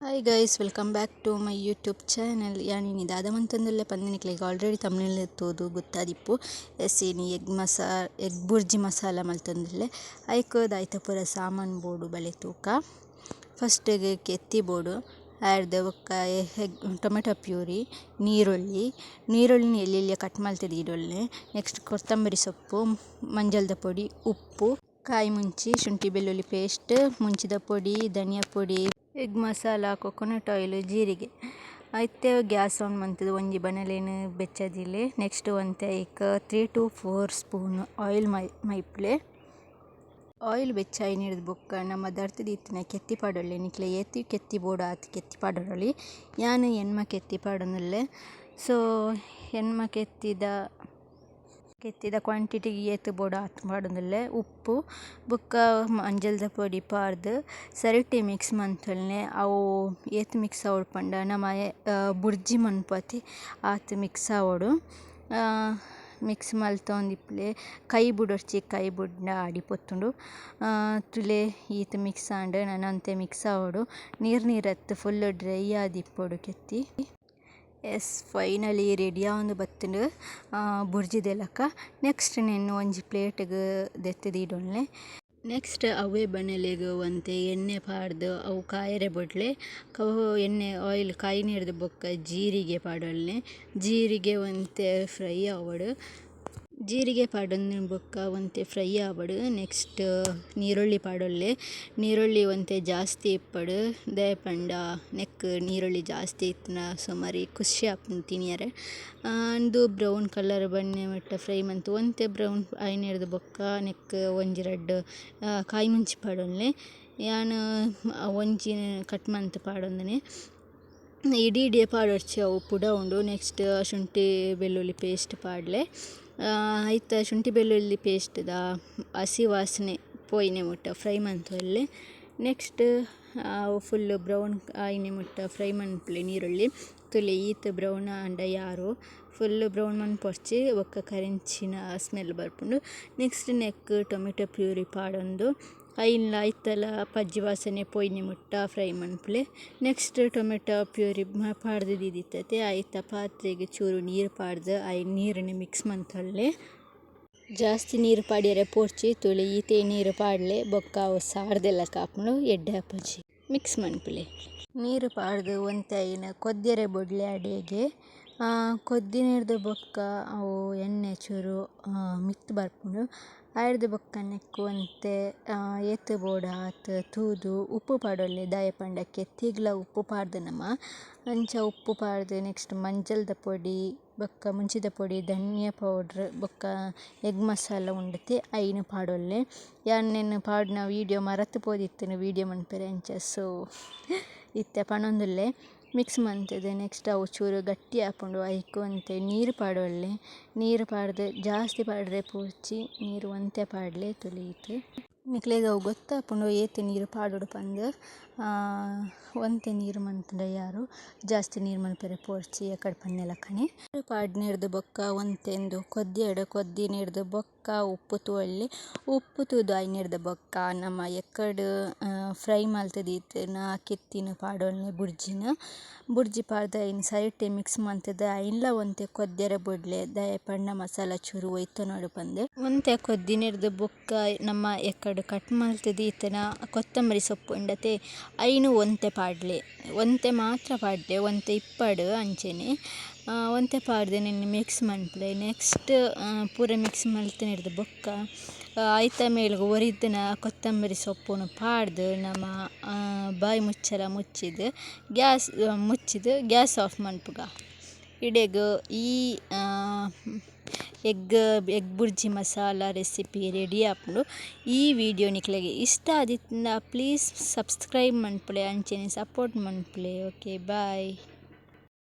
Hi guys, welcome back to my YouTube channel. ಯಾನಿನಿ ದಾದಮಂತಂದುಲ್ಲೆ ಪಂದಿನಿಕ್ಲೆಗ್ ಆಲ್ರೆಡಿ ತಮಿಳ್ ಎತ್ತೋದು ಗೊತ್ತಾದಿಪ್ಪು. ಎಸ್ಸೇನಿ ಎಗ್ ಬುರ್ಜಿ ಮಸಾಲ ಮಲ್ತೊಂದುಲ್ಲೆ ಐಕೋದು ಪೂರ ಸಾಮಾನು ಬೋಡು ಬಲೆ ತೂಕ. ಫಸ್ಟಿಗೆ ಕೆತ್ತಿ ಬೋಡು ಆಡ್ದೆ ಬೊಕ್ಕ ಟೊಮೆಟೊ ಪ್ಯೂರಿ, ನೀರುಳ್ಳಿನ ಎಲ್ಲಿ ಕಟ್ ಮಲ್ತದು ಇಡೊಳ್ಳೆ. ನೆಕ್ಸ್ಟ್ ಕೊತ್ತಂಬರಿ ಸೊಪ್ಪು, ಮಂಜಲ್ದ ಪೊಡಿ, ಉಪ್ಪು, ಕಾಯಿ ಮುಂಚಿ, ಶುಂಠಿ ಬೆಳ್ಳುಳ್ಳಿ ಪೇಸ್ಟ್, ಮುಂಚಿದ ಪೊಡಿ, ಧನಿಯಾ ಪೊಡಿ, ಎಗ್ ಮಸಾಲ, ಕೊಕೊನಟ್ ಆಯಿಲ್, ಜೀರಿಗೆ ಐತೆ ಗ್ಯಾಸ್ ಆನ್ ಮಂತದ್ದು ಒಂಜಿ ಬಣಲೆನ್ ಬೆಚ್ಚದಿಲೆ. ನೆಕ್ಸ್ಟ್ ಒಂತೆ ಐಕ್ 3 to 4 ಸ್ಪೂನ್ ಆಯಿಲ್ ಮೈಪ್ಲೆ. ಆಯಿಲ್ ಬೆಚ್ಚಾಯಿನ ಹಿಡಿದು ಬೊಕ್ಕ ನಮ್ಮ ದರ್ತಿದ ಇತ್ತಿನ ಕೆತ್ತಿ ಪಾಡೊಳ್ಳೆ. ನಿಕ್ಲೆ ಏತಿ ಕೆತ್ತಿ ಬೋಡ ಆತು ಕೆತ್ತಿ ಪಾಡೊಳ್ಳಿ. ಯಾನು ಎನ್ಮ ಕೆತ್ತಿ ಪಾಡೊಂದುಲ್ಲೆ. ಸೊ ಎನ್ಮ ಕೆತ್ತಿದ ಕ್ವಾಂಟಿಟಿಗೆ ಏತು ಬೋಡ ಆತು ಪಾಡೊಂದುಲ್ಲೆ. ಉಪ್ಪು ಬೊಕ್ಕ ಮಂಜಲ್ದ ಪೊಡಿ ಪಾಡ್ದು ಸರಿಟ್ಟಿ ಮಿಕ್ಸ್ ಮಂತೊಲ್ನೆ. ಅವು ಏತು ಮಿಕ್ಸ್ ಆವೊಡು ಪಂಡ ನಮ ಬುರ್ಜಿ ಮನ್ಪತಿ ಆತು ಮಿಕ್ಸ್ ಆವೊಡು. ಮಿಕ್ಸ್ ಮಲ್ತೊಂದಿಪ್ಲೆ ಕೈ ಬುಡ್ನ ಆಡಿ ಪೊತ್ತುಂಡು ತುಲೆ ಈತ್ ಮಿಕ್ಸ್ ಆಂಡ್ ನನಂತೆ ಮಿಕ್ಸ್ ಆವೊಡು. ನೀರತ್ತು ಫುಲ್ ಡ್ರೈ ಆದಿಪ್ಪೊಡು ಕೆತ್ತಿ. ಎಸ್, ಫೈನಲಿ ರೆಡಿ ಆವೊಂದು ಬತ್ತುಂಡು ಬುರ್ಜಿದೆಲಕ. ನೆಕ್ಸ್ಟ್ ನೆನ್ನು ಒಂಜಿ ಪ್ಲೇಟ್ಗ್ ದೆತ್ತುದು ಇಡೊನ್ಲೆ. ನೆಕ್ಸ್ಟ್ ಅವೇ ಬಣಲೆಗ್ ಒಂತೆ ಎಣ್ಣೆ ಪಾಡ್ದು ಅವು ಕಾಯರೆ ಬೊಡ್ಲೆ. ಎಣ್ಣೆ ಆಯಿಲ್ ಕಾಯಿನ ಹಿಡ್ದು ಬೊಕ್ಕ ಜೀರಿಗೆ ಪಾಡೊಲ್ಲೆ. ಜೀರಿಗೆ ಒಂತೆ ಫ್ರೈ ಆವೊಡು. ಜೀರಿಗೆ ಪಾಡೊಂದು ಬೊಕ್ಕ ಒಂತೆ ಫ್ರೈ ಆವೊಡು. ನೆಕ್ಸ್ಟ್ ನೀರುಳ್ಳಿ ಪಾಡೊಲ್ಲೆ. ನೀರುಳ್ಳಿ ಒಂತೆ ಜಾಸ್ತಿ ಇಪ್ಪಡು ದೇ ಪಂಡ ನೆಕ್ ನೀರುಳ್ಳಿ ಜಾಸ್ತಿ ಇತ್ತಿನ ಸುಮಾರಿ ಖುಷಿ ಆಪುಂಡು ತಿನಿಯರೆ. ಅಂದು ಬ್ರೌನ್ ಕಲರ್ ಬನ್ನೆ ಮಟ್ಟ ಫ್ರೈ ಮಂತು ಒಂತೆ ಬ್ರೌನ್ ಆಯಿನ ಹಿಡ್ದು ಬೊಕ್ಕ ನೆಕ್ ಒಂಜಿ ರಡ್ಡ್ ಕಾಯಿ ಮುಂಚಿ ಪಾಡೊಲ್ಲೆ. ಯಾನು ಒಂಜಿ ಕಟ್ ಮಂತ್ ಪಾಡೊಂದುನೆ ಇಡೀ ಪಾಡೊಡ್ಚಿ ಅವು ಪುಡ ಉಂಡು. ನೆಕ್ಸ್ಟ್ ಶುಂಠಿ ಬೆಳ್ಳುಳ್ಳಿ ಪೇಸ್ಟ್ ಪಾಡ್ಲೆ. ಐತ ಶುಂಠಿ ಬೆಳ್ಳುಳ್ಳಿ ಪೇಸ್ಟ್ದ ಹಸಿ ವಾಸನೆ ಪೋಯಿನೆ ಮುಟ್ಟ ಫ್ರೈ ಮಂತೊಲ್ಲೆ. ನೆಕ್ಸ್ಟ್ ಫುಲ್ ಬ್ರೌನ್ ಆಯಿನೆ ಮುಟ್ಟ ಫ್ರೈ ಮನ್ಪುಲೆ ನೀರುಳ್ಳಿ ತುಲೆ ಈತ್ ಬ್ರೌನ್ ಆಂಡ ಯಾರು ಫುಲ್ ಬ್ರೌನ್ ಮನ್ಪೊರ್ಚಿ ಬೊಕ್ಕ ಕರೆಂಚಿನ ಸ್ಮೆಲ್ ಬರ್ಪುಂಡು. ನೆಕ್ಸ್ಟ್ ನೆಕ್ ಟೊಮೆಟೊ ಪ್ಯೂರಿ ಪಾಡೊಂದು ಐತಲ ಪಜ್ಜಿ ವಾಸನೆ ಪೋಯಿನೆ ಮುಟ್ಟ ಫ್ರೈ ಮನ್ಪುಲೆ. ನೆಕ್ಸ್ಟ್ ಟೊಮೆಟೊ ಪ್ಯೂರಿ ಪಾಡ್ದಿದಿತ್ತತೆ ಐತ ಪಾತ್ರೆಗ್ ಚೂರು ನೀರು ಪಾಡ್ದು ನೀರನ್ನು ಮಿಕ್ಸ್ ಮಂತೊಲ್ಲೆ. ಜಾಸ್ತಿ ನೀರು ಪಾಡ್ಯರೆ ಪೋರ್ಚಿ ತುಲೆ ಈತೆ ನೀರು ಪಾಡ್ಲೆ ಬೊಕ್ಕ ಅವು ಸಾರ್ದೆಲ್ಲ ಕಾಪುಂಡು ಎಡ್ಡೆ ಆಪುಜಿ ಮಿಕ್ಸ್ ಮನ್ಪುಲೆ. ನೀರು ಪಾಡ್ದು ಒಂತೆ ಐನ ಕೊದ್ಯರೆ ಬೊಡ್ಲೆ ಅಡೆಗೆ. ಕೊದ್ದಿನ ಬೊಕ್ಕ ಅವು ಎಣ್ಣೆ ಚೂರು ಮಿತ್ ಬರ್ಪುಂಡು. ಆಯ್ದು ಬೊಕ್ಕ ನೆಕ್ ಒಂತೆ ಏತು ಬೋಡ ಆತು ತೂದು ಉಪ್ಪು ಪಾಡೊಲ್ಲೆ. ದಾಯ ಪಂಡ ಕೆತ್ತಿಗ್ಲ ಉಪ್ಪು ಪಾಡ್ದು ನಮ ಅಂಚ ಉಪ್ಪು ಪಾಡ್ದು ನೆಕ್ಸ್ಟ್ ಮಂಜಲ್ದ ಪೊಡಿ ಬೊಕ್ಕ ಮುಂಚಿದ ಪೊಡಿ, ಧನಿಯಾ ಪೌಡ್ರ್ ಬೊಕ್ಕ ಎಗ್ ಮಸಾಲ ಉಂಡತೆ ಐನು ಪಾಡೊಲ್ಲೆ. ಯಾನ್ ಪಾಡ್ನ ವೀಡಿಯೋ ಮರತು ಪೋದಿತ್ತುನು ವೀಡಿಯೋ ಮನ್ಪೆರೆ ಅಂಚ. ಸೊ ಇತ್ತೆ ಪನೊಂದುಲ್ಲೆ ಮಿಕ್ಸ್ ಮಂತುದು. ನೆಕ್ಸ್ಟ್ ಅವು ಚೂರು ಗಟ್ಟಿ ಆಪುಂಡು ಐಕ್ ಒಂತೆ ನೀರು ಪಾಡೊಲ್ಲೆ. ನೀರು ಪಾಡ್ದು ಜಾಸ್ತಿ ಪಾಡ್ರೆ ಪೂರ್ಚಿ ನೀರು ಒಂತೆ ಪಾಡ್ಲೆ ತುಲೀತ್. ನಿಕ್ಲೆಗ್ ಅವು ಗೊತ್ತಾಪುಂಡು ಏತು ನೀರು ಪಾಡೊಡು ಪಂದ್. ಒಂತೆ ನೀರು ಮನ್ಪುಂಡ ಯಾರು ಜಾಸ್ತಿ ನೀರು ಮನ್ಪೆರೆ ಪೋರ್ಚಿ ಯಕಡ್ ಪನ್ನೆಲಕನೆ. ನೀರು ಪಾಡ್ನ ಹಿಡ್ದು ಬೊಕ್ಕ ಒಂತೆಂದು ಕೊದ್ದಿನ ಹಿಡ್ದು ಬೊಕ್ಕ ಉಪ್ಪು ತೂವೊಳ್ಳೆ. ಉಪ್ಪು ತೂದು ಆಯ್ನ ಹಿಡ್ದು ಬೊಕ್ಕ ನಮ ಎಕ್ಕಡ್ ಫ್ರೈ ಮಲ್ತದೀತಿನ ಕೆತ್ತಿನ ಪಾಡೊಲ್ಲೆ ಬುರ್ಜಿ ಪಾಡ್ದು ಐನ್ ಸರಿಟ್ಟೆ ಮಿಕ್ಸ್ ಮಂತುದು ಐನ್ಲ ಒಂತೆ ಕೊದ್ಯರೆ ಬೊಡ್ಲೆ. ದಾಯ ಪಂಡ ಮಸಾಲ ಚೂರು ಒಯ್ತೊನೋಡು ಪಂದ್. ಒಂತೆ ಕೊದ್ದಿನ ಹಿಡ್ದು ಬೊಕ್ಕ ನಮ್ಮ ಎಕ್ಕಡ್ ಕಟ್ ಮಲ್ತದೀತಿನ ಕೊತ್ತಂಬರಿ ಸೊಪ್ಪು ಉಂಡತೆ ಐನು ಒಂತೆ ಪಾಡ್ಲೆ. ಒಂತೆ ಮಾತ್ರ ಪಾಡ್ಲೆ ಒಂತೆ ಇಪ್ಪಡು ಅಂಚೆನೆ ಒಂತೆ ಪಾಡ್ದೆ ನೆನ್ನೆ ಮಿಕ್ಸ್ ಮನ್ಪುಲೆ. ನೆಕ್ಸ್ಟ್ ಪೂರ ಮಿಕ್ಸ್ ಮಲ್ತಿನ ಹಿಡ್ದು ಬೊಕ್ಕ ಐತ ಮೇಲ್ಗ್ ಒರಿತಿನ ಕೊತ್ತಂಬರಿ ಸೊಪ್ಪುನು ಪಾಡ್ದು ನಮ ಬಾಯಿ ಮುಚ್ಚಲ ಮುಚ್ಚಿದು ಗ್ಯಾಸ್ ಆಫ್ ಮನ್ಪುಗ ಇಡೆಗ್ ಈ egg bhurji masala recipe ready ಆಪುಂಡು. ಈ ವಿಡಿಯೋ ನಿಕ್ಲೆಗ್ ಇಷ್ಟ ಆದಿತ್ತಂಡ ಪ್ಲೀಸ್ ಸಬ್ಸ್ಕ್ರೈಬ್ ಮನ್ಪುಲೆ ಅಂಚೆನೆ ಸಪೋರ್ಟ್ ಮನ್ಪುಲೆ. ಓಕೆ, ಬಾಯ್.